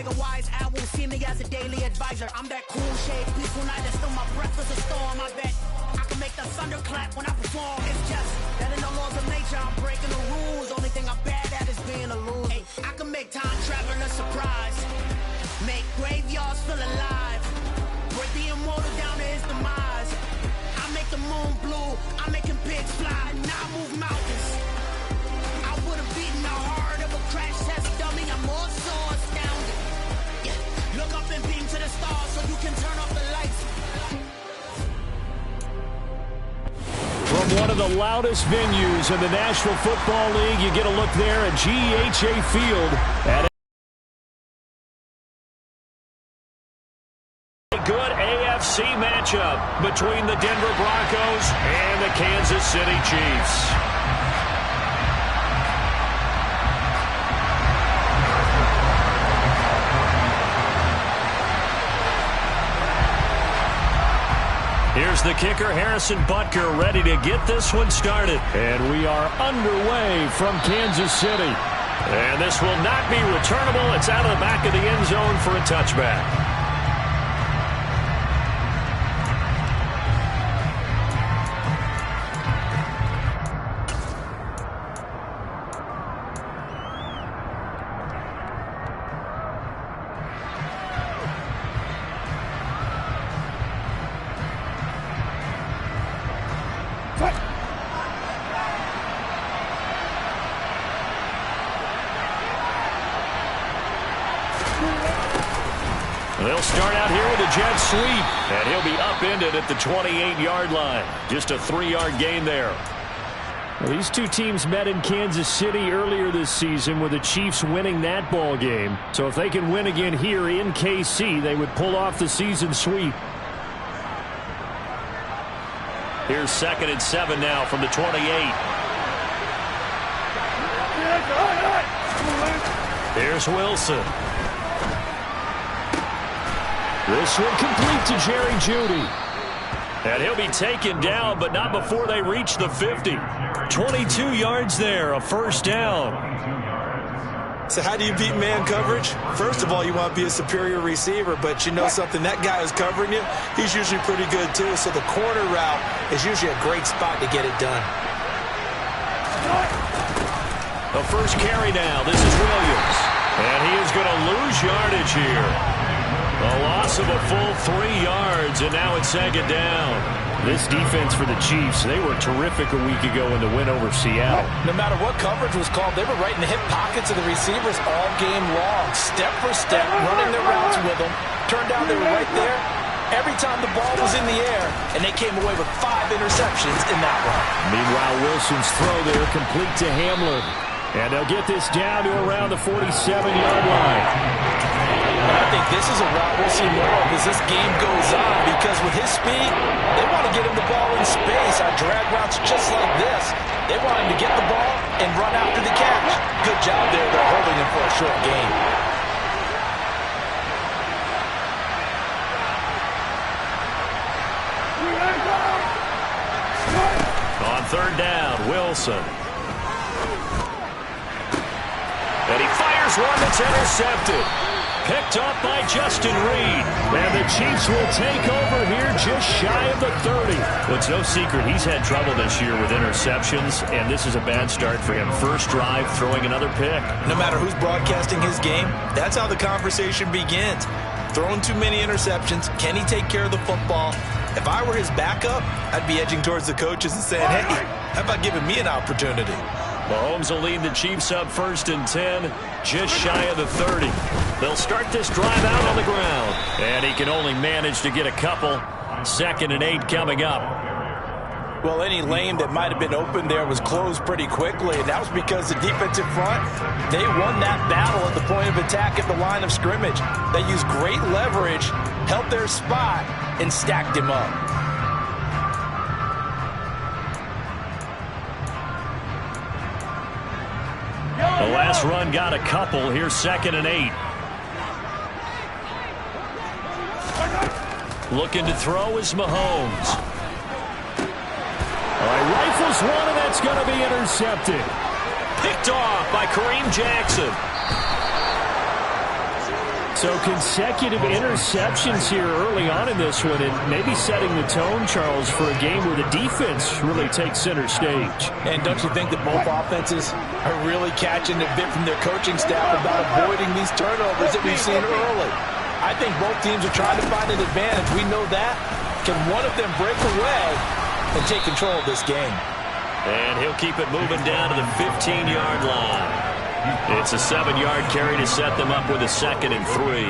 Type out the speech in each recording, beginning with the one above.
like a wise owl, see me as a daily advisor. I'm that cool shade, peaceful night, and still my breath is a storm. I bet I can make the thunder clap when I perform. It's just that in the laws of nature, I'm breaking the rules. Only thing I'm bad at is being a loser. Hey, I can make time travel a surprise, make graveyards feel alive, break the immortal down to his demise. I make the moon blue, I'm making pigs fly, now I move mountains. I would have beaten the heart of a crash test dummy. I'm more so astounded. Yeah. Look up and beam to the stars so you can turn off the lights. From one of the loudest venues in the National Football League, you get a look there at GEHA Field. At a good AFC matchup between the Denver Broncos and the Kansas City Chiefs. Here's the kicker, Harrison Butker, ready to get this one started. And we are underway from Kansas City. And this will not be returnable. It's out of the back of the end zone for a touchback. They'll start out here with a jet sweep, and he'll be upended at the 28-yard line. Just a 3-yard gain there. Well, these two teams met in Kansas City earlier this season with the Chiefs winning that ball game. So if they can win again here in KC, they would pull off the season sweep. Here's 2nd and 7 now from the 28. Here's Wilson. This one complete to Jerry Jeudy. And he'll be taken down, but not before they reach the 50. 22 yards there, a first down. So how do you beat man coverage? First of all, you want to be a superior receiver, but you know something, that guy who's covering you, he's usually pretty good too. So the corner route is usually a great spot to get it done. The first carry now, this is Williams. And he is going to lose yardage here. A loss of a full 3 yards, and now it's 2nd down. This defense for the Chiefs, they were terrific a week ago in the win over Seattle. No matter what coverage was called, they were right in the hip pockets of the receivers all game long, step for step, running their routes with them. Turned out they were right there every time the ball was in the air, and they came away with 5 interceptions in that one. Meanwhile, Wilson's throw there complete to Hamler. And they'll get this down to around the 47-yard line. I think this is a route we'll see more of as this game goes on, because with his speed, they want to get him the ball in space on drag routes just like this. They want him to get the ball and run after the catch. Good job there. They're holding him for a short gain. On 3rd down, Wilson. And he fires one that's intercepted. Picked up by Justin Reed. And the Chiefs will take over here just shy of the 30. Well, it's no secret he's had trouble this year with interceptions, and this is a bad start for him. First drive, throwing another pick. No matter who's broadcasting his game, that's how the conversation begins. Throwing too many interceptions. Can he take care of the football? If I were his backup, I'd be edging towards the coaches and saying, hey, how about giving me an opportunity? Mahomes will lead the Chiefs up 1st and 10, just shy of the 30. They'll start this drive out on the ground, and he can only manage to get a couple. 2nd and 8 coming up. Well, any lane that might have been open there was closed pretty quickly, and that was because the defensive front, they won that battle at the point of attack at the line of scrimmage. They used great leverage, held their spot, and stacked him up. The last run got a couple. Here's 2nd and 8. Looking to throw is Mahomes. All right, rifles one, and that's going to be intercepted. Picked off by Kareem Jackson. So consecutive interceptions here early on in this one, and maybe setting the tone, Charles, for a game where the defense really takes center stage. And don't you think that both offenses are really catching a bit from their coaching staff about avoiding these turnovers that we've seen early? I think both teams are trying to find an advantage. We know that. Can one of them break away and take control of this game? And he'll keep it moving down to the 15-yard line. It's a 7-yard carry to set them up with a 2nd and 3.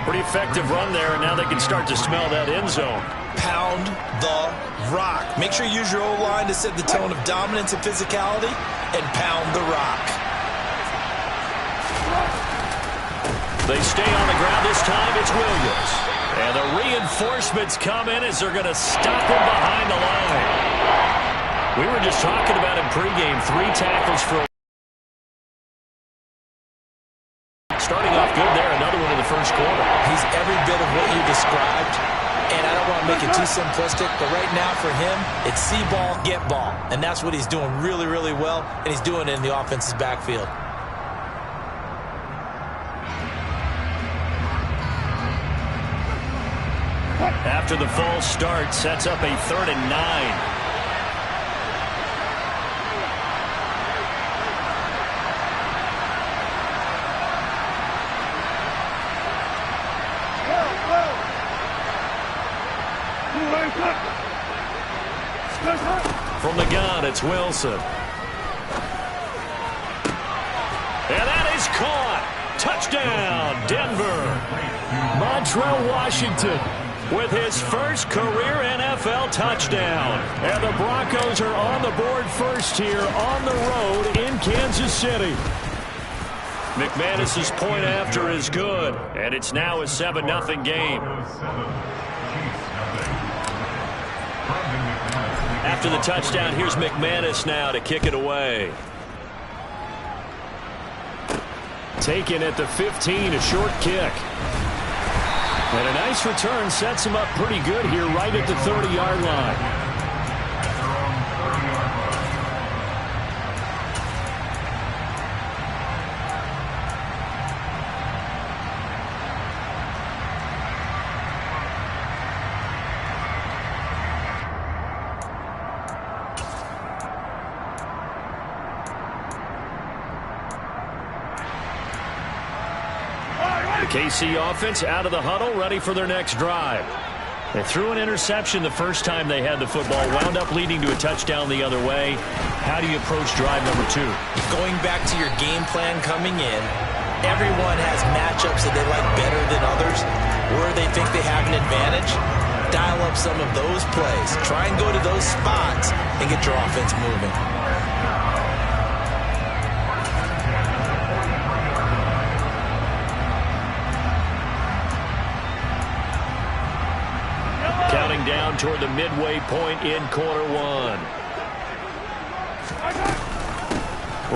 Pretty effective run there, and now they can start to smell that end zone. Pound the rock. Make sure you use your O-line to set the tone of dominance and physicality, and pound the rock. They stay on the ground this time. It's Williams. And the reinforcements come in as they're going to stop him behind the line. We were just talking about in pregame, 3 tackles for starting off good there, another one in the first quarter. He's every bit of what you described, and I don't want to make it too simplistic, but right now for him, it's see ball, get ball, and that's what he's doing really, really well, and he's doing it in the offense's backfield. After the false start, sets up a 3rd and 9. From the gun, it's Wilson. And that is caught. Touchdown, Denver. Montrell Washington with his first career NFL touchdown. And the Broncos are on the board first here on the road in Kansas City. McManus's point after is good, and it's now a 7-0 game. After the touchdown, here's McManus now to kick it away. Taken at the 15, a short kick. And a nice return sets him up pretty good here right at the 30-yard line. KC offense out of the huddle, ready for their next drive. They threw an interception the first time they had the football, wound up leading to a touchdown the other way. How do you approach drive number 2? Going back to your game plan coming in, everyone has matchups that they like better than others, where they think they have an advantage. Dial up some of those plays. Try and go to those spots and get your offense moving. Counting down toward the midway point in quarter 1.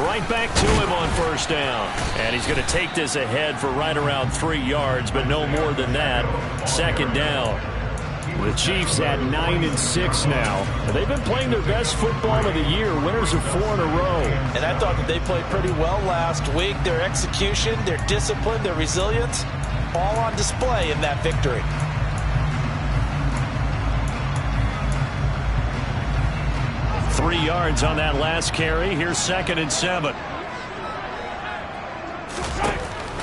Right back to him on first down. And he's going to take this ahead for right around 3 yards, but no more than that. 2nd down. The Chiefs at 9-6 now. They've been playing their best football of the year, winners of 4 in a row. And I thought that they played pretty well last week. Their execution, their discipline, their resilience, all on display in that victory. 3 yards on that last carry. Here's 2nd and 7.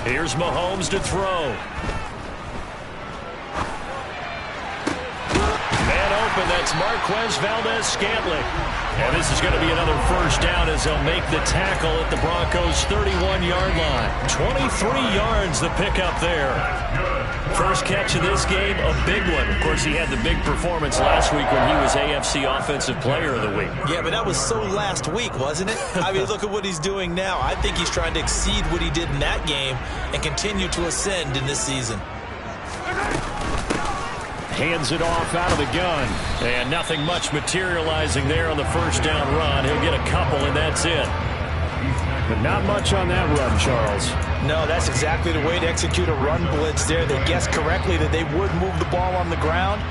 Here's Mahomes to throw. Man open, that's Marquez Valdez-Scantling. And this is going to be another first down as they'll make the tackle at the Broncos' 31-yard line. 23 yards the pickup there. First catch of this game, a big one. Of course, he had the big performance last week when he was AFC Offensive Player of the Week. Yeah, but that was so last week, wasn't it? I mean, look at what he's doing now. I think he's trying to exceed what he did in that game and continue to ascend in this season. Hands it off out of the gun. And nothing much materializing there on the first down run. He'll get a couple, and that's it. But not much on that run, Charles. No, that's exactly the way to execute a run blitz there. They guessed correctly that they would move the ball on the ground,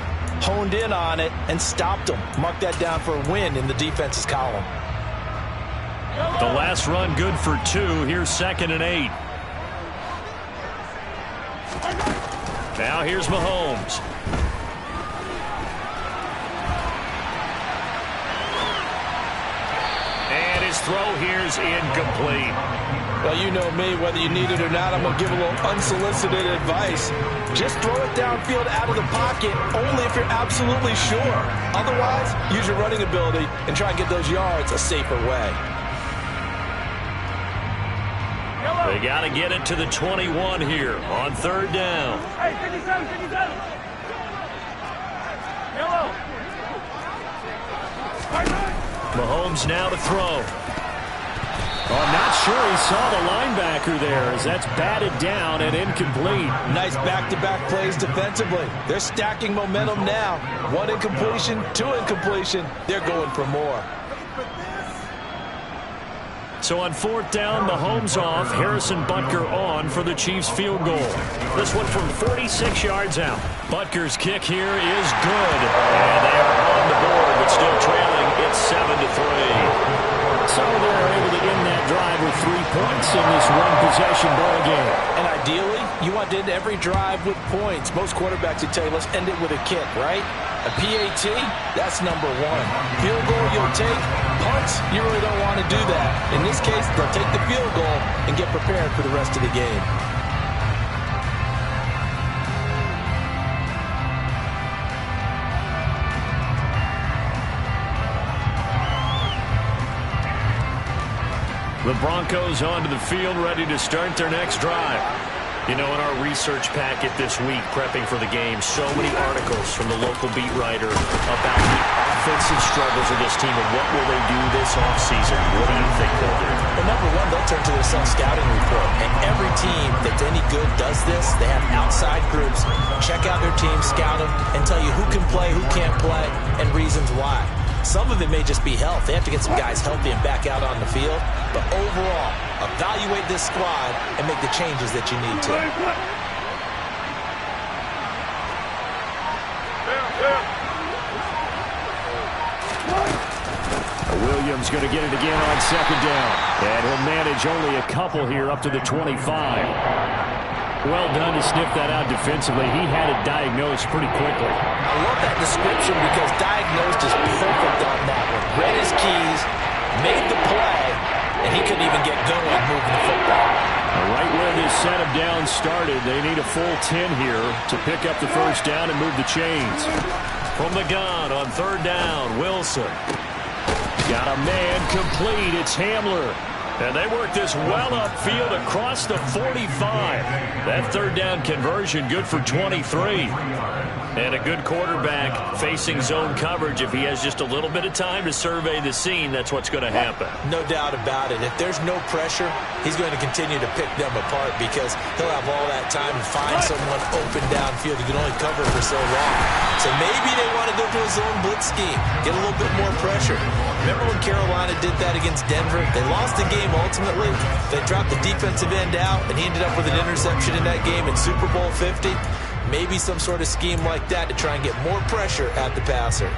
honed in on it, and stopped them. Mark that down for a win in the defense's column. The last run good for 2. Here's 2nd and 8. Now here's Mahomes. And his throw here is incomplete. Well, you know me, whether you need it or not, I'm going to give a little unsolicited advice. Just throw it downfield out of the pocket only if you're absolutely sure. Otherwise, use your running ability and try and get those yards a safer way. They got to get it to the 21 here on third down. Hey, 57, 57. Yellow. Mahomes now to throw. Oh, I'm not sure he saw the linebacker there as that's batted down and incomplete. Nice back-to-back plays defensively. They're stacking momentum now. One incompletion, two incompletion. They're going for more. So on fourth down, Mahomes off, Harrison Butker on for the Chiefs field goal. This one from 46 yards out. Butker's kick here is good. And they are on the board, but still trailing. It's 7-3. So they're able to end that drive with 3 points in this one-possession ball game. And ideally, you want to end every drive with points. Most quarterbacks would tell you, let's end it with a kick, right? A PAT, that's number one. Field goal you'll take. Punts, you really don't want to do that. In this case, they'll take the field goal and get prepared for the rest of the game. The Broncos onto the field, ready to start their next drive. You know, in our research packet this week, prepping for the game, so many articles from the local beat writer about the offensive struggles of this team and what will they do this offseason. What do you think they'll do? Well, number one, they'll turn to their self-scouting report. And every team that's any good does this. They have outside groups, check out their team, scout them, and tell you who can play, who can't play, and reasons why. Some of it may just be health. They have to get some guys healthy and back out on the field. But overall, evaluate this squad and make the changes that you need to. Williams going to get it again on second down. And he'll manage only a couple here up to the 25. Well done to sniff that out defensively. He had it diagnosed pretty quickly. I love that description because diagnosed is perfect on that one. Read his keys, made the play, and he couldn't even get going moving the football. Right where this set of downs started, they need a full 10 here to pick up the first down and move the chains. From the gun on third down, Wilson. Got a man complete. It's Hamler. And they work this well upfield across the 45. That third down conversion good for 23. And a good quarterback facing zone coverage. If he has just a little bit of time to survey the scene, that's what's going to happen. No doubt about it. If there's no pressure, he's going to continue to pick them apart because he'll have all that time to find someone open downfield. He can only cover for so long. So maybe they want to go to a zone blitz scheme, get a little bit more pressure. Remember when Carolina did that against Denver? They lost the game ultimately. They dropped the defensive end out, and he ended up with an interception in that game in Super Bowl 50. Maybe some sort of scheme like that to try and get more pressure at the passer.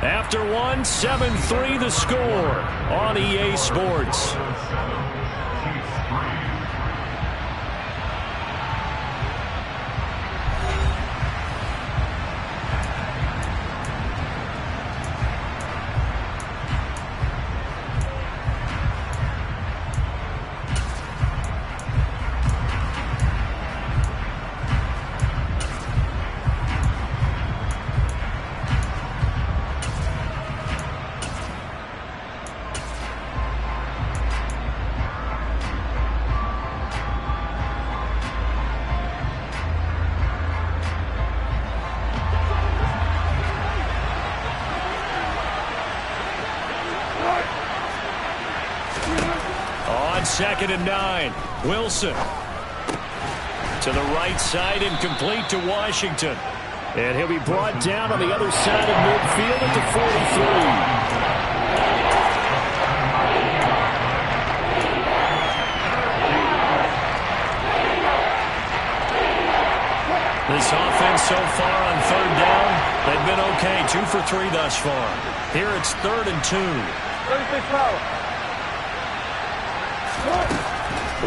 After one, 7-3 the score on EA Sports. Second and 9. Wilson to the right side and complete to Washington. And he'll be brought down on the other side of midfield at the 43. This offense so far on third down, they've been okay. 2 for 3 thus far. Here it's 3rd and 2.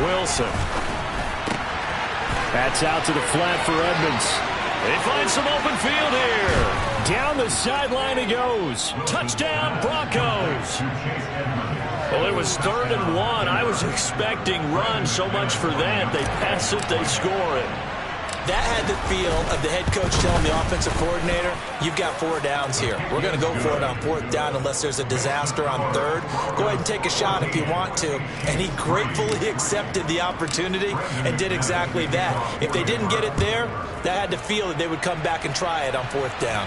Wilson. That's out to the flat for Edmonds. They find some open field here. Down the sideline he goes. Touchdown, Broncos. Well, it was 3rd and 1. I was expecting run, so much for that. They pass it, they score it. That had the feel of the head coach telling the offensive coordinator, you've got 4 downs here. We're going to go for it on 4th down unless there's a disaster on 3rd. Go ahead and take a shot if you want to. And he gratefully accepted the opportunity and did exactly that. If they didn't get it there, that had the feel that they would come back and try it on 4th down.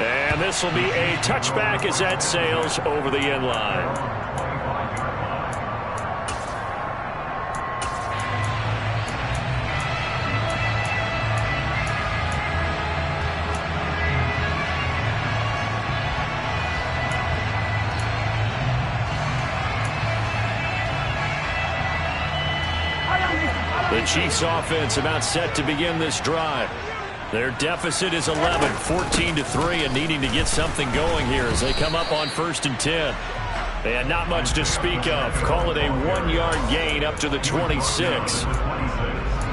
And this will be a touchback as that sails over the end line. The Chiefs offense about set to begin this drive. Their deficit is 11, 14-3, and needing to get something going here as they come up on 1st and 10. And not much to speak of. Call it a 1-yard gain up to the 26.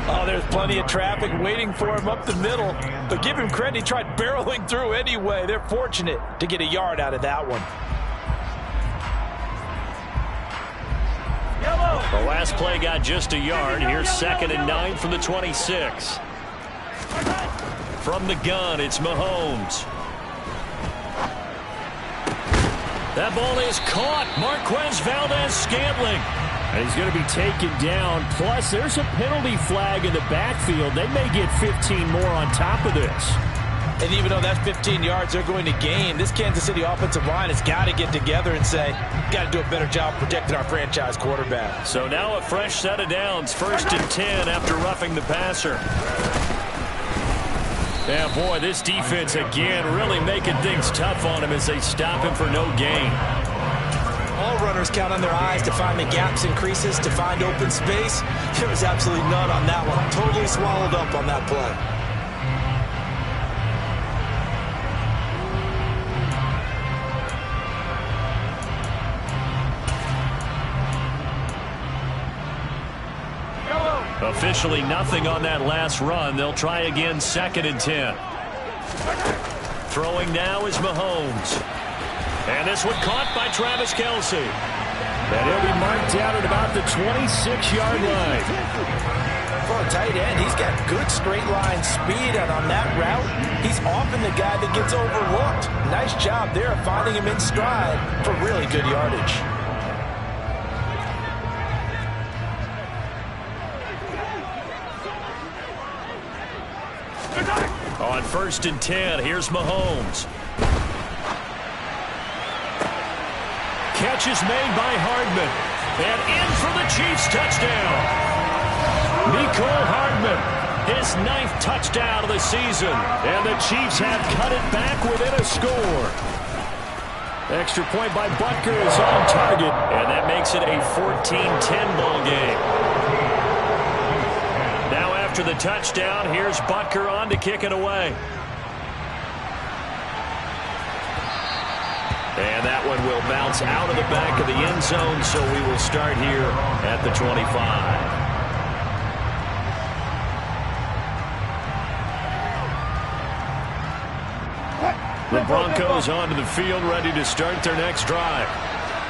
Oh, there's plenty of traffic waiting for him up the middle. But give him credit, he tried barreling through anyway. They're fortunate to get a yard out of that one. The last play got just a yard. Here's 2nd and 9 from the 26. From the gun, it's Mahomes. That ball is caught. Marquez Valdez-Scantling. And he's going to be taken down. Plus, there's a penalty flag in the backfield. They may get 15 more on top of this. And even though that's 15 yards they're going to gain, this Kansas City offensive line has got to get together and say, got to do a better job protecting our franchise quarterback. So now a fresh set of downs. 1st and 10 after roughing the passer. Yeah, boy, this defense again really making things tough on him as they stop him for no gain. All runners count on their eyes to find the gaps and creases, to find open space. There was absolutely none on that one. Totally swallowed up on that play. Officially nothing on that last run. They'll try again 2nd and 10. Throwing now is Mahomes. And this one caught by Travis Kelce. And he'll be marked down at about the 26-yard line. For a tight end, he's got good straight line speed, and on that route, he's often the guy that gets overlooked. Nice job there of finding him in stride for really good yardage. On 1st and 10, here's Mahomes. Catch is made by Hardman. And in for the Chiefs touchdown. Mecole Hardman, his 9th touchdown of the season. And the Chiefs have cut it back within a score. Extra point by Butker is on target. And that makes it a 14-10 ball game. After the touchdown, here's Butker on to kick it away. And that one will bounce out of the back of the end zone, so we will start here at the 25. The Broncos onto the field, ready to start their next drive.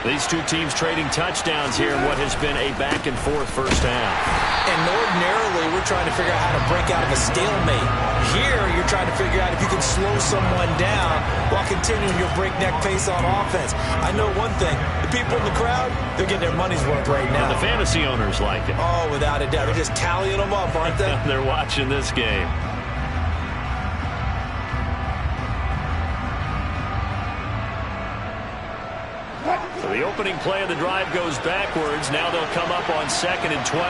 These two teams trading touchdowns here in what has been a back-and-forth first half. And ordinarily, we're trying to figure out how to break out of a stalemate. Here, you're trying to figure out if you can slow someone down while continuing your breakneck pace on offense. I know one thing. The people in the crowd, they're getting their money's worth right now. And the fantasy owners like it. Oh, without a doubt. They're just tallying them up, aren't they? They're watching this game. So the opening play of the drive goes backwards. Now they'll come up on 2nd and 12.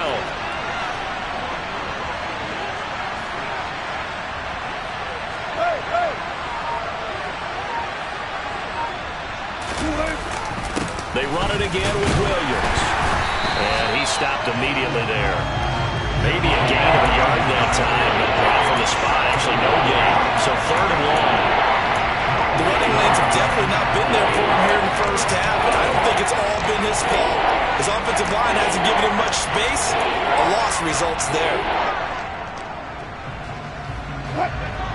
They run it again with Williams. And he stopped immediately there. Maybe a gain of a yard that time, but brought from the spot. Actually, no gain. So 3rd and long. The running lanes have definitely not been there for him here in the first half, but I don't think it's all been his fault. His offensive line hasn't given him much space. A loss results there.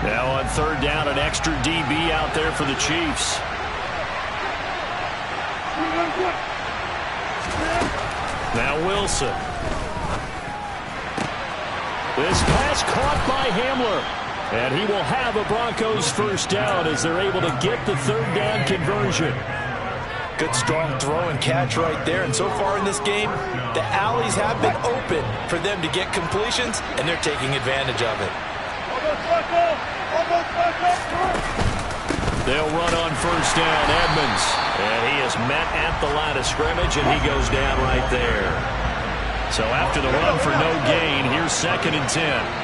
Now on 3rd down, an extra DB out there for the Chiefs. Now Wilson. This pass caught by Hamler. And he will have a Broncos first down as they're able to get the 3rd down conversion. Good strong throw and catch right there. And so far in this game, the alleys have been open for them to get completions, and they're taking advantage of it. They'll run on 1st down, Edmonds. And he is met at the line of scrimmage, and he goes down right there. So after the run for no gain, here's 2nd and 10.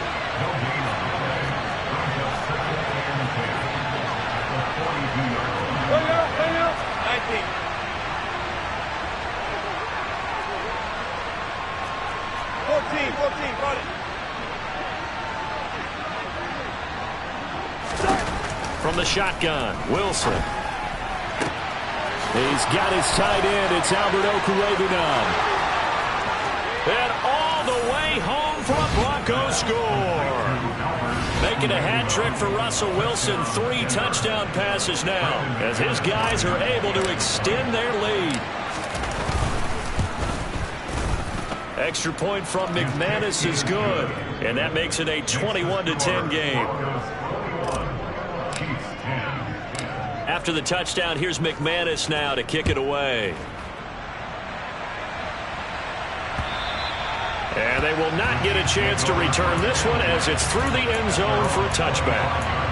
From the shotgun, Wilson. He's got his tight end. It's Albert Okwuegbunam. And all the way home for a Broncos score. Making a hat trick for Russell Wilson. 3 touchdown passes now as his guys are able to extend their lead. Extra point from McManus is good. And that makes it a 21-10 game. After the touchdown, here's McManus now to kick it away. And they will not get a chance to return this one as it's through the end zone for a touchback.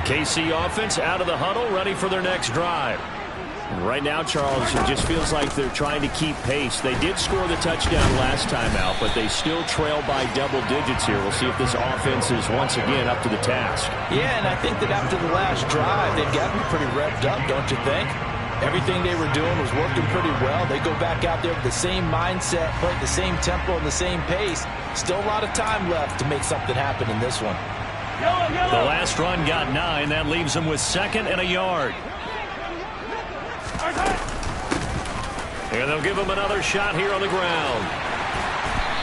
KC offense out of the huddle, ready for their next drive. And right now, Charles, it just feels like they're trying to keep pace. They did score the touchdown last time out, but they still trail by double digits here. We'll see if this offense is once again up to the task. Yeah, and I think that after the last drive, they've got to be pretty revved up, don't you think? Everything they were doing was working pretty well. They go back out there with the same mindset, play at the same tempo and the same pace. Still a lot of time left to make something happen in this one. The last run got 9. That leaves him with 2nd and a yard. And they'll give him another shot here on the ground.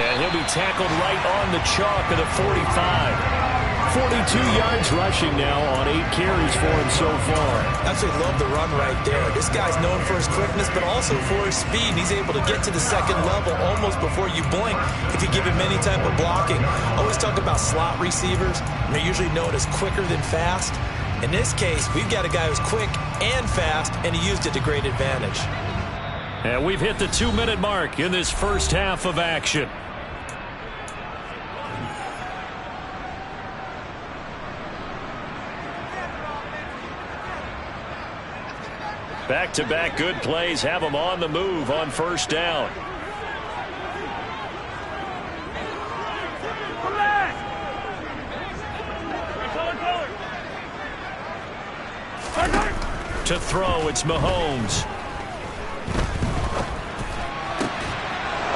And he'll be tackled right on the chalk of the 45. 42 yards rushing now on 8 carries for him so far. Absolutely love the run right there. This guy's known for his quickness, but also for his speed. He's able to get to the 2nd level almost before you blink if you give him any type of blocking. I always talk about slot receivers, and they're usually known as quicker than fast. In this case, we've got a guy who's quick and fast, and he used it to great advantage. And we've hit the 2-minute mark in this first half of action. Back-to-back good plays have them on the move on 1st down. To throw, it's Mahomes.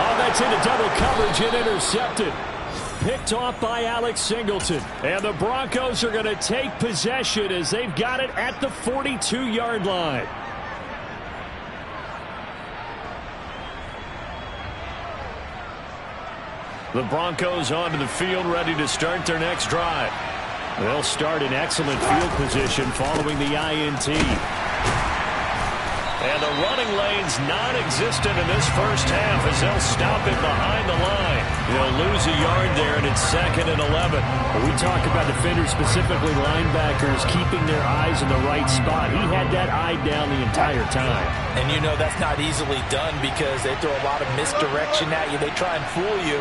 Oh, that's into double coverage and intercepted. Picked off by Alex Singleton. And the Broncos are going to take possession as they've got it at the 42-yard line. The Broncos onto the field, ready to start their next drive. They'll start in excellent field position following the INT. And the running lane's non-existent in this first half as they'll stop it behind the line. They'll lose a yard there, and it's 2nd and 11. We talk about defenders, specifically linebackers, keeping their eyes in the right spot. He had that eye down the entire time. And you know that's not easily done because they throw a lot of misdirection at you. They try and fool you.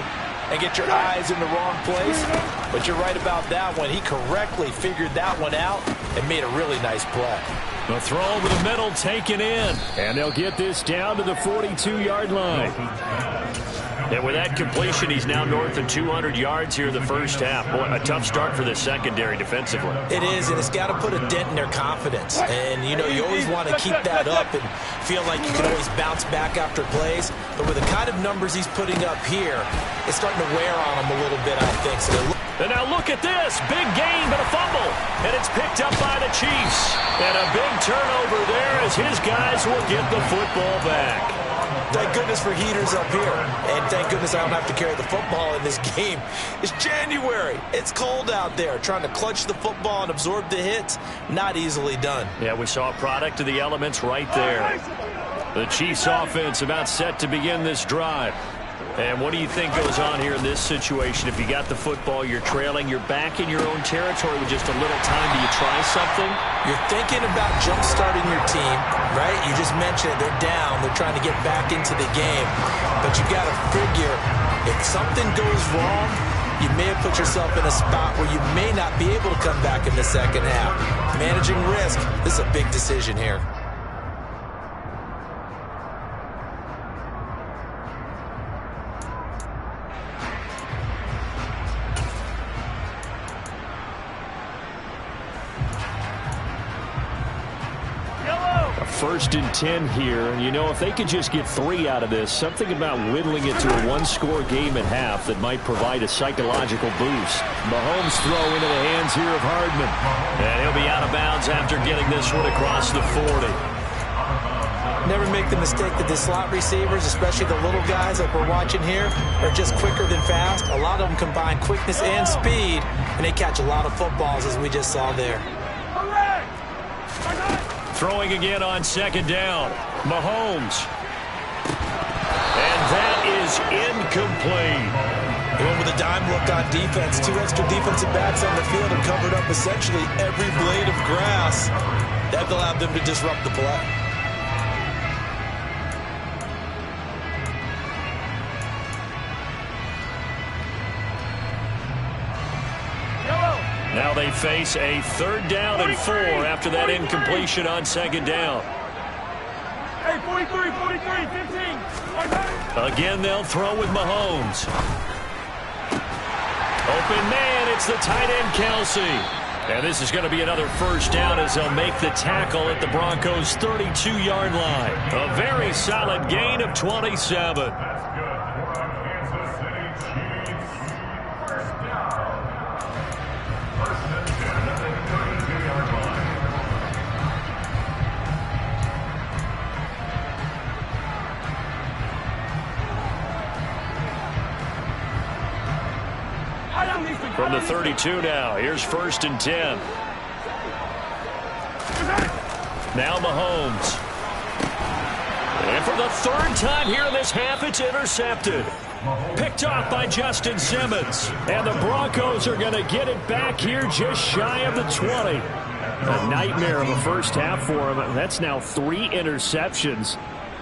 and get your eyes in the wrong place. But you're right about that one. He correctly figured that one out and made a really nice play. The throw over the middle taken in. And they'll get this down to the 42-yard line. And with that completion, he's now north of 200 yards here in the first half. Boy, a tough start for the secondary defensively. It is, and it's got to put a dent in their confidence. And, you know, you always want to keep that up and feel like you can always bounce back after plays. But with the kind of numbers he's putting up here, it's starting to wear on him a little bit, I think. So and now look at this. Big gain, but a fumble. And it's picked up by the Chiefs. And a big turnover there as his guys will get the football back. Thank goodness for heaters up here. And thank goodness I don't have to carry the football in this game. It's January. It's cold out there. Trying to clutch the football and absorb the hits, not easily done. Yeah, we saw a product of the elements right there. The Chiefs offense about set to begin this drive. And what do you think goes on here in this situation? If you got the football, you're trailing, you're back in your own territory with just a little time. Do you try something? You're thinking about jump-starting your team, right? You just mentioned they're down. They're trying to get back into the game. But you got to figure, if something goes wrong, you may have put yourself in a spot where you may not be able to come back in the second half. Managing risk, this is a big decision here. First and 10 here, and you know, if they could just get 3 out of this, something about whittling it to a one-score game at half that might provide a psychological boost. Mahomes throw into the hands here of Hardman. And he'll be out of bounds after getting this one across the 40. Never make the mistake that the slot receivers, especially the little guys like we're watching here, are just quicker than fast. A lot of them combine quickness and speed, and they catch a lot of footballs, as we just saw there. Throwing again on second down. Mahomes. And that is incomplete. He went with a dime look on defense. 2 extra defensive backs on the field and covered up essentially every blade of grass. That allowed them to disrupt the play. Now they face a 3rd down and 4 after that incompletion on second down. Hey, 43, 15. Again, they'll throw with Mahomes. Open man, it's the tight end, Kelsey. And this is going to be another first down as they'll make the tackle at the Broncos' 32-yard line. A very solid gain of 27. From the 32 now, here's 1st and 10. Now Mahomes. And for the 3rd time here in this half, it's intercepted. Picked off by Justin Simmons. And the Broncos are going to get it back here just shy of the 20. A nightmare of a first half for him. That's now 3 interceptions.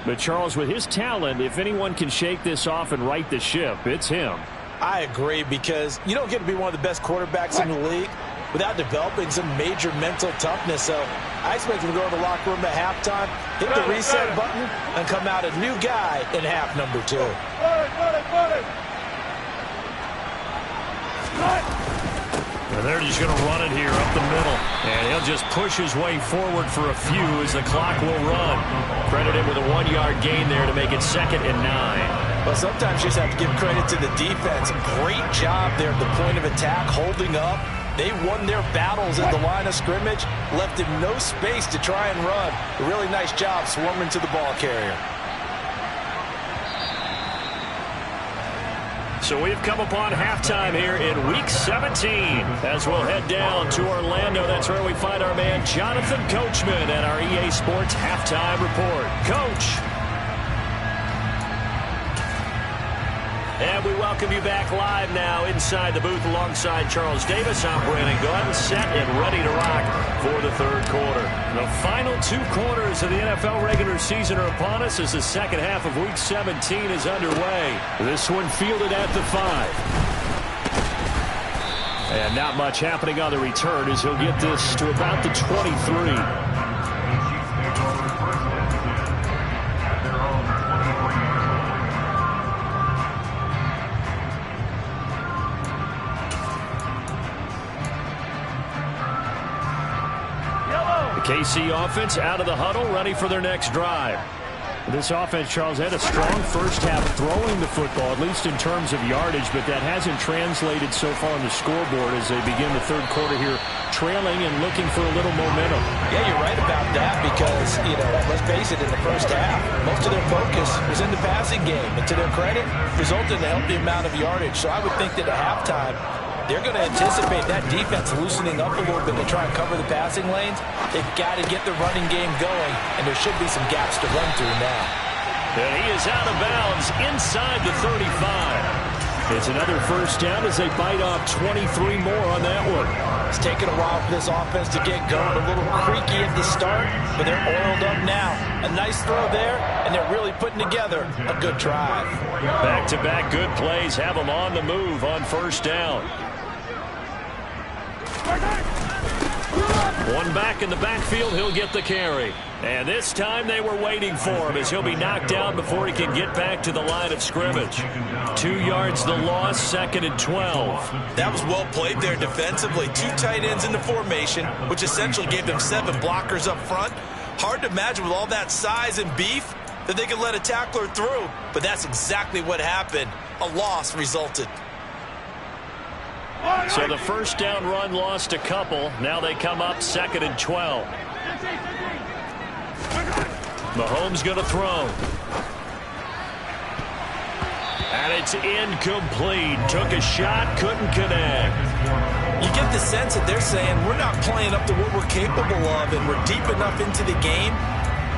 But Charles, with his talent, if anyone can shake this off and right the ship, it's him. I agree, because you don't get to be one of the best quarterbacks in the league without developing some major mental toughness. So I expect him to go to the locker room at halftime, hit the reset button, and come out a new guy in half number 2. And they're just going to run it here up the middle. And he'll just push his way forward for a few as the clock will run. Credit him with a 1-yard gain there to make it 2nd and 9. Well, sometimes you just have to give credit to the defense. Great job there at the point of attack, holding up. They won their battles at the line of scrimmage, left him no space to try and run. A really nice job swarming to the ball carrier. So we've come upon halftime here in Week 17 as we'll head down to Orlando. That's where we find our man Jonathan Coachman at our EA Sports Halftime Report. Coach. And we welcome you back live now inside the booth alongside Charles Davis. I'm Brandon Gunn, set and ready to rock for the third quarter. The final 2 quarters of the NFL regular season are upon us as the second half of Week 17 is underway. This one fielded at the 5. And not much happening on the return as he'll get this to about the 23. KC offense out of the huddle, ready for their next drive. This offense, Charles, had a strong first half throwing the football, at least in terms of yardage, but that hasn't translated so far on the scoreboard as they begin the third quarter here, trailing and looking for a little momentum. Yeah, you're right about that because, let's face it, in the first half, most of their focus was in the passing game. And to their credit, resulted in a healthy amount of yardage. So I would think that at halftime, they're going to anticipate that defense loosening up a little bit to try and cover the passing lanes. They've got to get the running game going, and there should be some gaps to run through now. And he is out of bounds inside the 35. It's another first down as they bite off 23 more on that one. It's taken a while for this offense to get going. A little creaky at the start, but they're oiled up now. A nice throw there, and they're really putting together a good drive. Back-to-back good plays have them on the move on first down. One back in the backfield, he'll get the carry. And this time they were waiting for him as he'll be knocked down before he can get back to the line of scrimmage. 2 yards the loss, 2nd and 12. That was well played there defensively. 2 tight ends in the formation, which essentially gave them 7 blockers up front. Hard to imagine with all that size and beef that they could let a tackler through. But that's exactly what happened. A loss resulted. So the first down run lost a couple. Now they come up 2nd and 12. Mahomes going to throw. And it's incomplete. Took a shot, couldn't connect. You get the sense that they're saying we're not playing up to what we're capable of, and we're deep enough into the game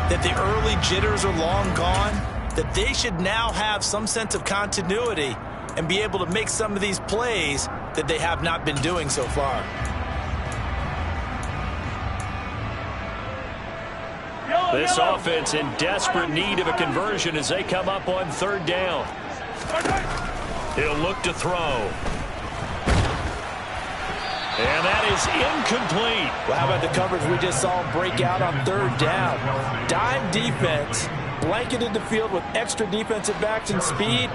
that the early jitters are long gone, that they should now have some sense of continuity and be able to make some of these plays that they have not been doing so far. This offense in desperate need of a conversion as they come up on 3rd down. He'll look to throw. And that is incomplete. Well, how about the coverage we just saw him break out on 3rd down? Dime defense, blanketed the field with extra defensive backs and speed,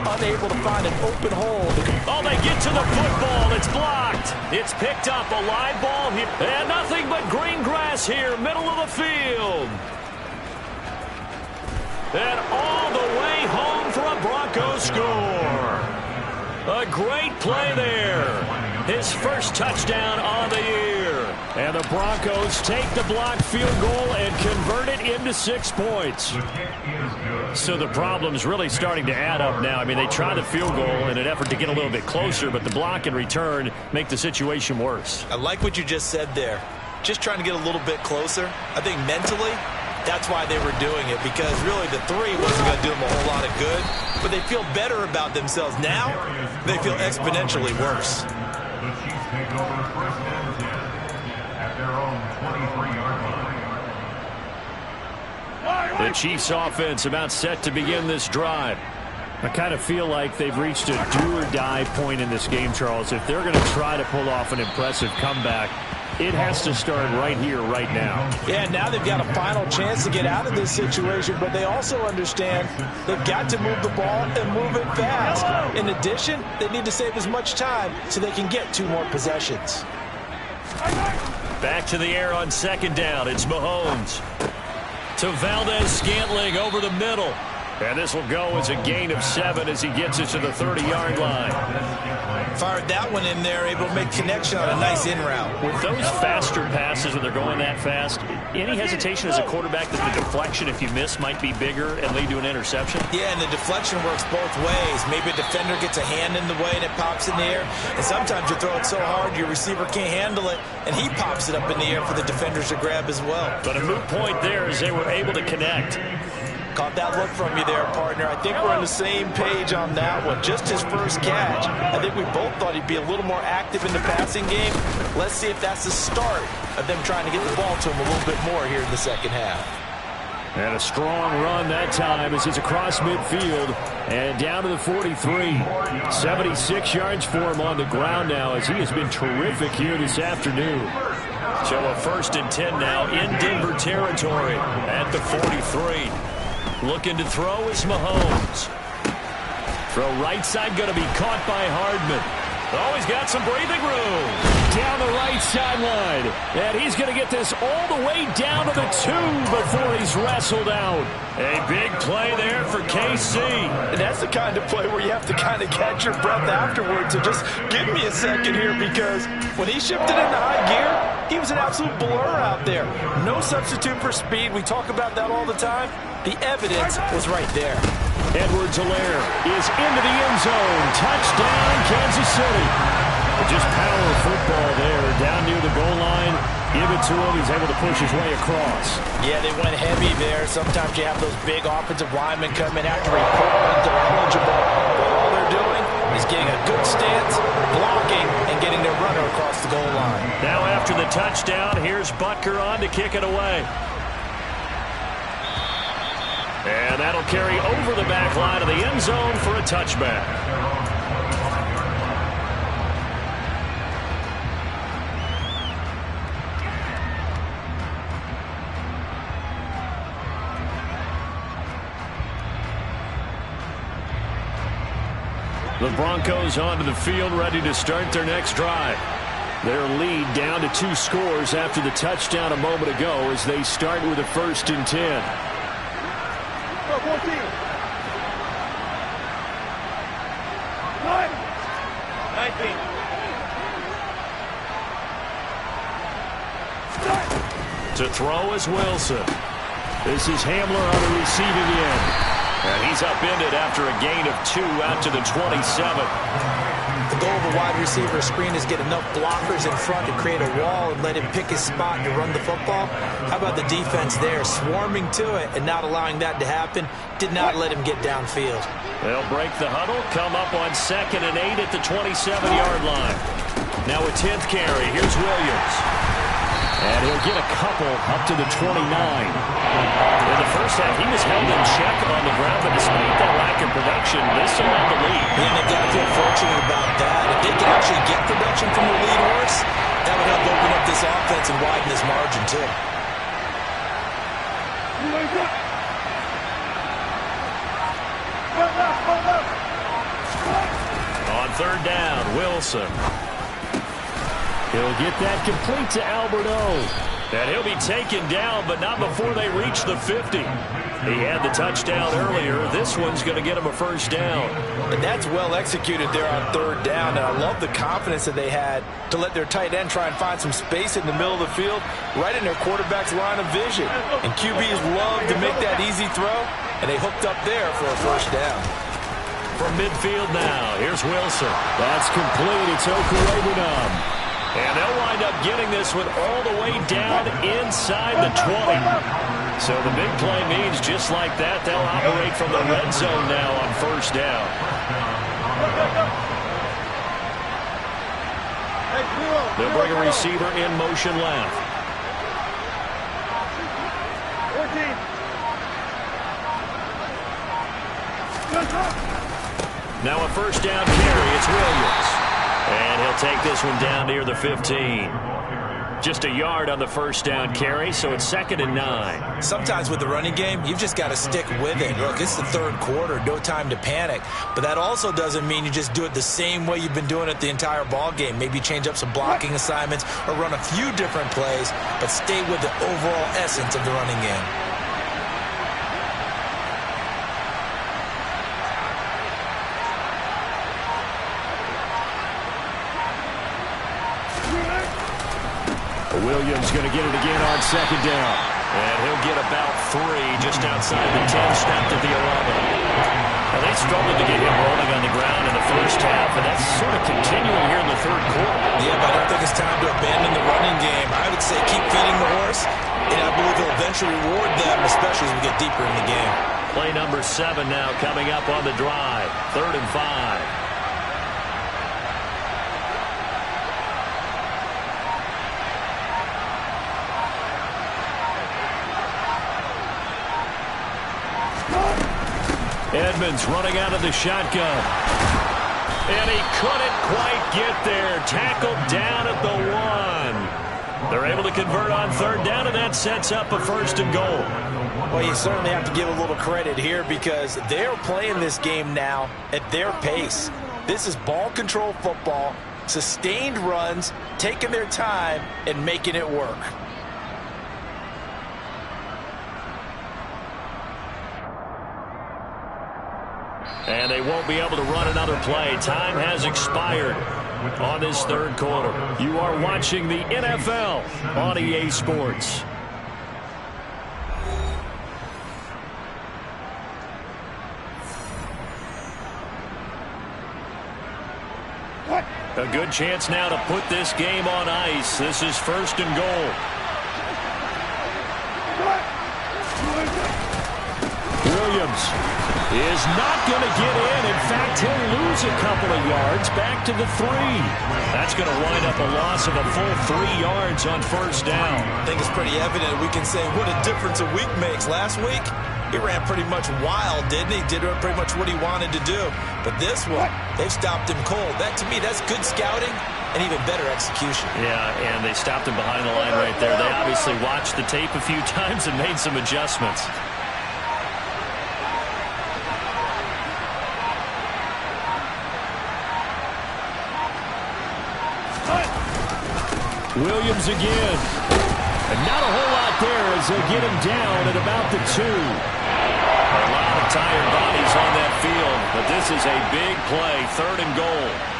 unable to find an open hole. Oh, they get to the football. It's blocked. It's picked up, a live ball here. And nothing but green grass here, middle of the field. And all the way home for a Broncos score. A great play there. His first touchdown on the year. And the Broncos take the blocked field goal and convert it into 6 points. So the problem's really starting to add up now. I mean, they try the field goal in an effort to get a little bit closer, but the block and return make the situation worse. I like what you just said there. Just trying to get a little bit closer. I think mentally, that's why they were doing it, because really the 3 wasn't going to do them a whole lot of good, but they feel better about themselves. Now, they feel exponentially worse. The Chiefs take over 1st and 10 at their own 23-yard line. The Chiefs offense about set to begin this drive. I kind of feel like they've reached a do-or-die point in this game, Charles. If they're going to try to pull off an impressive comeback, it has to start right here, right now. Yeah, now they've got a final chance to get out of this situation, but they also understand they've got to move the ball and move it fast. In addition, they need to save as much time so they can get 2 more possessions. Back to the air on 2nd down. It's Mahomes. To Valdez-Scantling over the middle. And this will go as a gain of 7 as he gets it to the 30-yard line. Fired that one in there, able to make connection on a nice in route. With those faster passes when they're going that fast, any hesitation as a quarterback that the deflection, if you miss, might be bigger and lead to an interception? Yeah, and the deflection works both ways. Maybe a defender gets a hand in the way and it pops in the air. And sometimes you throw it so hard your receiver can't handle it, and he pops it up in the air for the defenders to grab as well. But a moot point there as they were able to connect. Caught that look from you there, partner. I think we're on the same page on that one. Just his first catch. I think we both thought he'd be a little more active in the passing game. Let's see if that's the start of them trying to get the ball to him a little bit more here in the second half. And a strong run that time as it's across midfield and down to the 43. 76 yards for him on the ground now as he has been terrific here this afternoon. So a 1st and 10 now in Denver territory at the 43. Looking to throw is Mahomes. Throw right side, going to be caught by Hardman. Oh, he's got some breathing room. Down the right sideline. And he's going to get this all the way down to the 2 before he's wrestled out. A big play there for KC. And that's the kind of play where you have to kind of catch your breath afterwards. So just give me a second here, because when he shifted into high gear, he was an absolute blur out there. No substitute for speed. We talk about that all the time. The evidence was right there. Edwards-Helaire is into the end zone. Touchdown, Kansas City. Just power football there. Down near the goal line. Give it to him. He's able to push his way across. Yeah, they went heavy there. Sometimes you have those big offensive linemen come in after report they're eligible. But all they're doing is getting a good stance, blocking, and getting their runner across the goal line. Now after the touchdown, here's Butker on to kick it away. And that'll carry over the back line of the end zone for a touchback. The Broncos onto the field, ready to start their next drive. Their lead down to 2 scores after the touchdown a moment ago as they start with a 1st and 10. 14. 19. To throw is Wilson. This is Hamler on the receiving end. And he's upended after a gain of 2 out to the 27. The goal of a wide receiver screen is get enough blockers in front to create a wall and let him pick his spot to run the football. How about the defense there, swarming to it and not allowing that to happen? Did not let him get downfield. They'll break the huddle, come up on 2nd and 8 at the 27-yard line. Now a 10th carry. Here's Williams. And he'll get a couple up to the 29. In the first half, he was held in check on the ground, but despite that lack of production, they still have the lead. And they've got to feel fortunate about that. If they can actually get production from the lead horse, that would help open up this offense and widen this margin, too. On 3rd down, Wilson. He'll get that complete to Alberto. And he'll be taken down, but not before they reach the 50. He had the touchdown earlier. This one's going to get him a 1st down. And that's well executed there on 3rd down. And I love the confidence that they had to let their tight end try and find some space in the middle of the field, right in their quarterback's line of vision. And QBs love to make that easy throw, and they hooked up there for a 1st down. From midfield now, here's Wilson. That's complete. It's Okurebunom. And they'll wind up getting this one all the way down inside the 20. So the big play means just like that, they'll operate from the red zone now on 1st down. They'll bring a receiver in motion left. 14. Now a 1st down carry. It's Williams. And he'll take this one down near the 15. Just a yard on the 1st down carry, so it's 2nd and 9. Sometimes with the running game, you've just got to stick with it. Look, it's the 3rd quarter, no time to panic. But that also doesn't mean you just do it the same way you've been doing it the entire ball game. Maybe change up some blocking assignments or run a few different plays, but stay with the overall essence of the running game. Williams going to get it again on 2nd down. And he'll get about 3 just outside the 10, snapped at the 11. Now, they struggled to get him rolling on the ground in the first half, and that's sort of continuing here in the 3rd quarter. Yeah, but I don't think it's time to abandon the running game. I would say keep feeding the horse, and I believe he'll eventually reward them, especially as we get deeper in the game. Play number 7 now coming up on the drive. 3rd and 5. Edmonds running out of the shotgun. And he couldn't quite get there. Tackled down at the 1. They're able to convert on 3rd down, and that sets up a 1st and goal. Well, you certainly have to give a little credit here because they're playing this game now at their pace. This is ball control football, sustained runs, taking their time, and making it work. And they won't be able to run another play. Time has expired on this 3rd quarter. You are watching the NFL on EA Sports. A good chance now to put this game on ice. This is 1st and goal. Williams is not going to get in. In fact, he'll lose a couple of yards back to the 3. That's going to wind up a loss of a full 3 yards on 1st down. I think it's pretty evident. We can say what a difference a week makes. Last week, he ran pretty much wild, didn't he? Did pretty much what he wanted to do. But this one, they've stopped him cold. That, to me, that's good scouting and even better execution. Yeah, and they stopped him behind the line right there. They obviously watched the tape a few times and made some adjustments. Williams again. And not a whole lot there as they get him down at about the 2. A lot of tired bodies on that field, but this is a big play, 3rd and goal.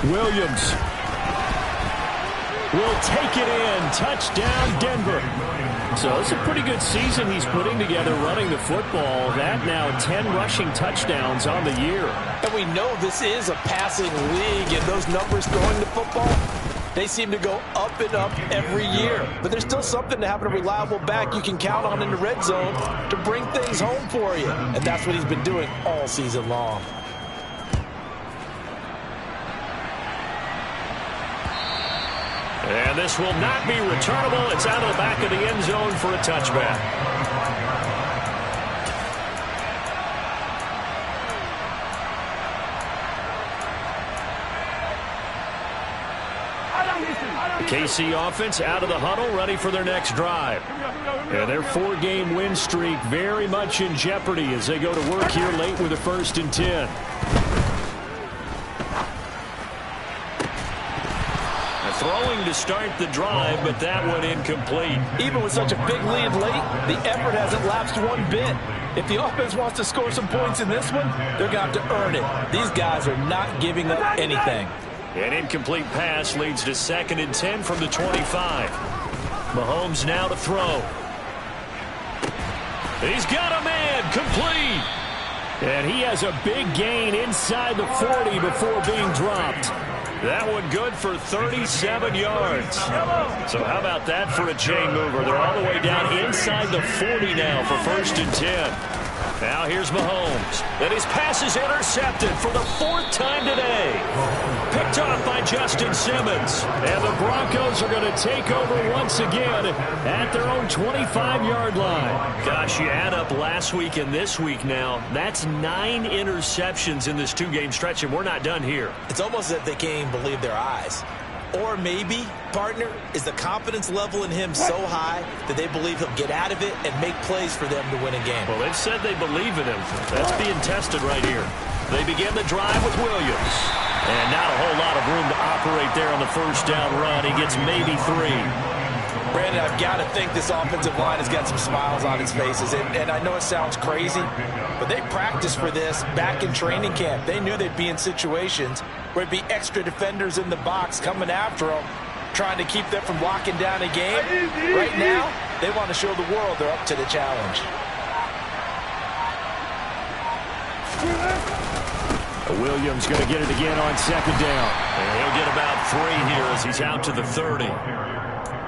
Williams will take it in. Touchdown, Denver. So it's a pretty good season he's putting together running the football. That now 10 rushing touchdowns on the year. And we know this is a passing league, and those numbers throwing the football, they seem to go up and up every year. But there's still something to having a reliable back you can count on in the red zone to bring things home for you. And that's what he's been doing all season long. And this will not be returnable. It's out of the back of the end zone for a touchback. The KC offense out of the huddle, ready for their next drive. And their 4-game win streak very much in jeopardy as they go to work here late with a 1st and 10. Throwing to start the drive, but that one incomplete. Even with such a big lead late, the effort hasn't lapsed one bit. If the offense wants to score some points in this one, they're going to have to earn it. These guys are not giving up anything. An incomplete pass leads to 2nd and 10 from the 25. Mahomes now to throw. He's got a man, complete. And he has a big gain inside the 40 before being dropped. That one good for 37 yards. So how about that for a chain mover? They're all the way down inside the 40 now for 1st and 10. Now here's Mahomes. And his pass is intercepted for the 4th time today. Picked off by Justin Simmons. And the Broncos are going to take over once again at their own 25-yard line. Gosh, you add up last week and this week now. That's 9 interceptions in this 2-game stretch, and we're not done here. It's almost as if they can't even believe their eyes. Or maybe, partner, is the confidence level in him so high that they believe he'll get out of it and make plays for them to win a game. Well, they've said they believe in him. That's being tested right here. They begin the drive with Williams. And not a whole lot of room to operate there on the 1st down run. He gets maybe 3. Brandon, I've got to think this offensive line has got some smiles on its faces. And I know it sounds crazy, but they practiced for this back in training camp. They knew they'd be in situations where there'd be extra defenders in the box coming after them, trying to keep them from locking down a game. Right now, they want to show the world they're up to the challenge. Williams going to get it again on second down. And he'll get about 3 here as he's out to the 30.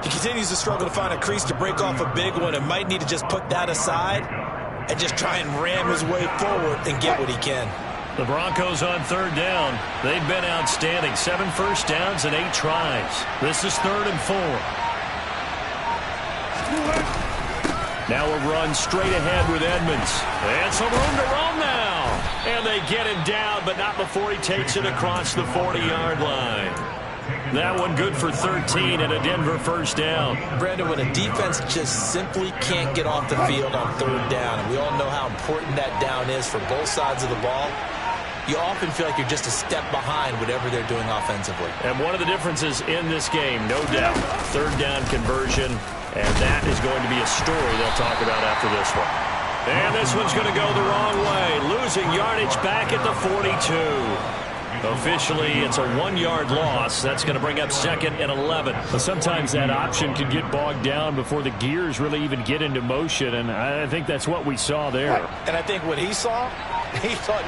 He continues to struggle to find a crease to break off a big one and might need to just put that aside and just try and ram his way forward and get what he can. The Broncos on third down. They've been outstanding. 7 first downs and 8 tries. This is 3rd and 4. Now a run straight ahead with Edmonds. And some room to roam now. And they get him down, but not before he takes it across the 40-yard line. That one good for 13 and a Denver first down. Brandon, when a defense just simply can't get off the field on third down, and we all know how important that down is for both sides of the ball, you often feel like you're just a step behind whatever they're doing offensively. And one of the differences in this game, no doubt, third down conversion, and that is going to be a story they'll talk about after this one. And this one's going to go the wrong way, losing yardage back at the 42. Officially, it's a 1-yard loss. That's going to bring up 2nd and 11. But sometimes that option can get bogged down before the gears really even get into motion, and I think that's what we saw there. And I think what he saw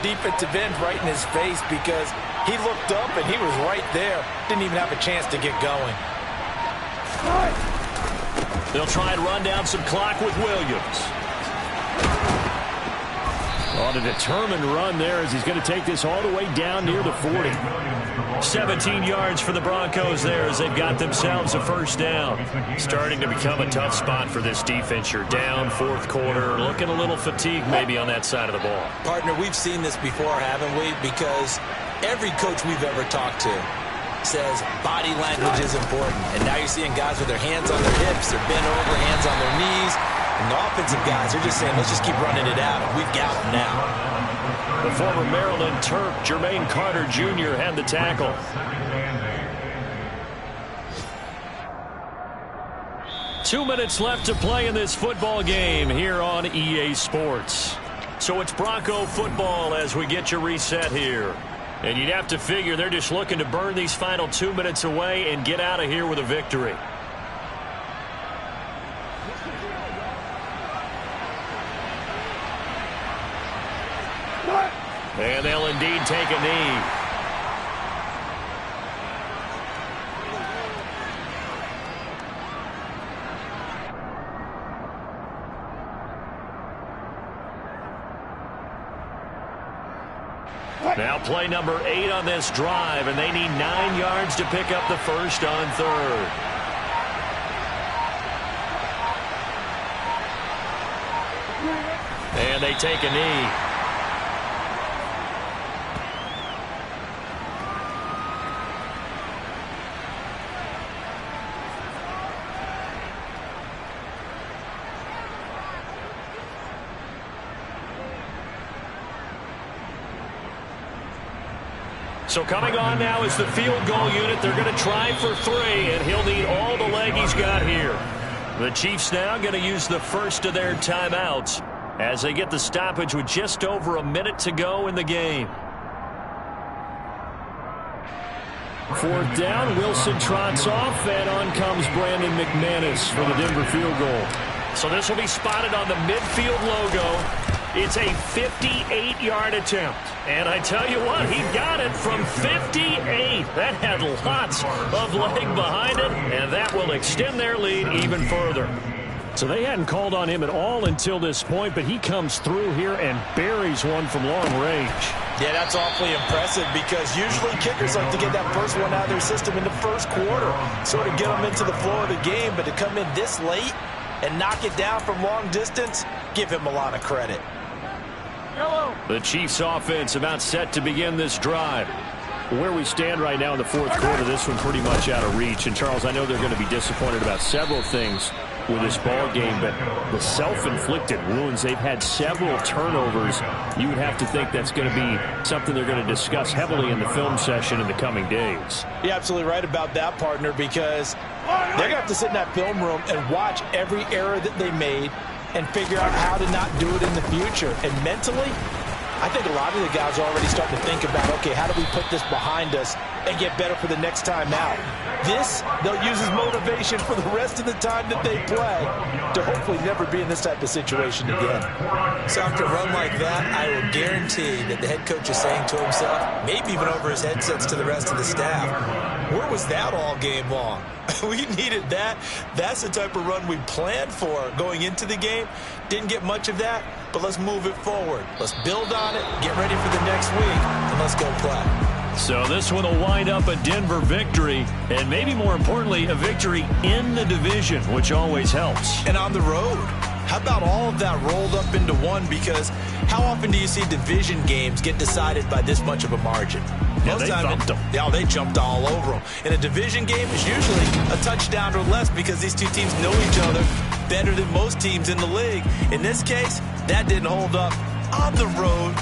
defensive end right in his face because he looked up and he was right there. Didn't even have a chance to get going. They'll try and run down some clock with Williams. On a determined run there as he's going to take this all the way down near the 40. 17 yards for the Broncos there as they've got themselves a first down. Starting to become a tough spot for this defense. You're down 4th quarter, looking a little fatigued maybe on that side of the ball. Partner, we've seen this before, haven't we? Because every coach we've ever talked to says body language is important. And now you're seeing guys with their hands on their hips, they're bent over, hands on their knees. And the offensive guys are just saying, let's just keep running it out. We've got them now. The former Maryland Terp, Jermaine Carter Jr., had the tackle. Two minutes left to play in this football game here on EA Sports. So it's Bronco football as we get you reset here. And you'd have to figure they're just looking to burn these final 2 minutes away and get out of here with a victory. And they'll indeed take a knee. Now play number 8 on this drive, and they need 9 yards to pick up the first on 3rd. And they take a knee. So coming on now is the field goal unit. They're going to try for 3, and he'll need all the leg he's got here. The Chiefs now going to use the first of their timeouts as they get the stoppage with just over a minute to go in the game. 4th down, Wilson trots off, and on comes Brandon McManus for the Denver field goal. So this will be spotted on the midfield logo. It's a 58-yard attempt. And I tell you what, he got it from 58. That had lots of leg behind it, and that will extend their lead even further. So they hadn't called on him at all until this point, but he comes through here and buries one from long range. Yeah, that's awfully impressive because usually kickers like to get that first one out of their system in the first quarter, sort of get them into the flow of the game, but to come in this late and knock it down from long distance, give him a lot of credit. The Chiefs offense about set to begin this drive. Where we stand right now in the 4th quarter, this one pretty much out of reach. And Charles, I know they're going to be disappointed about several things. with this ball game, but the self-inflicted wounds, they've had several turnovers. You would have to think that's going to be something they're going to discuss heavily in the film session in the coming days. You're absolutely right about that, partner, because they're going to have to sit in that film room and watch every error that they made and figure out how to not do it in the future. And mentally, I think a lot of the guys are already starting to think about, okay, how do we put this behind us and get better for the next time out? This, they'll use as motivation for the rest of the time that they play to hopefully never be in this type of situation again. So after a run like that, I will guarantee that the head coach is saying to himself, maybe even over his headsets to the rest of the staff, where was that all game long? We needed that. That's the type of run we planned for going into the game. Didn't get much of that, but let's move it forward. Let's build on it, get ready for the next week, and let's go play. So this one will wind up a Denver victory, and maybe more importantly, a victory in the division, which always helps. And on the road. How about all of that rolled up into one? Because how often do you see division games get decided by this much of a margin? Yeah, they thumped them. Yeah, they jumped all over them. In a division game, it's usually a touchdown or less because these two teams know each other better than most teams in the league. In this case, that didn't hold up on the road.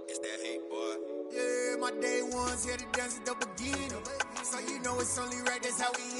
It's that hate, boy. Yeah, my day ones here to dance at the beginning. So you know it's only right, that's how we end.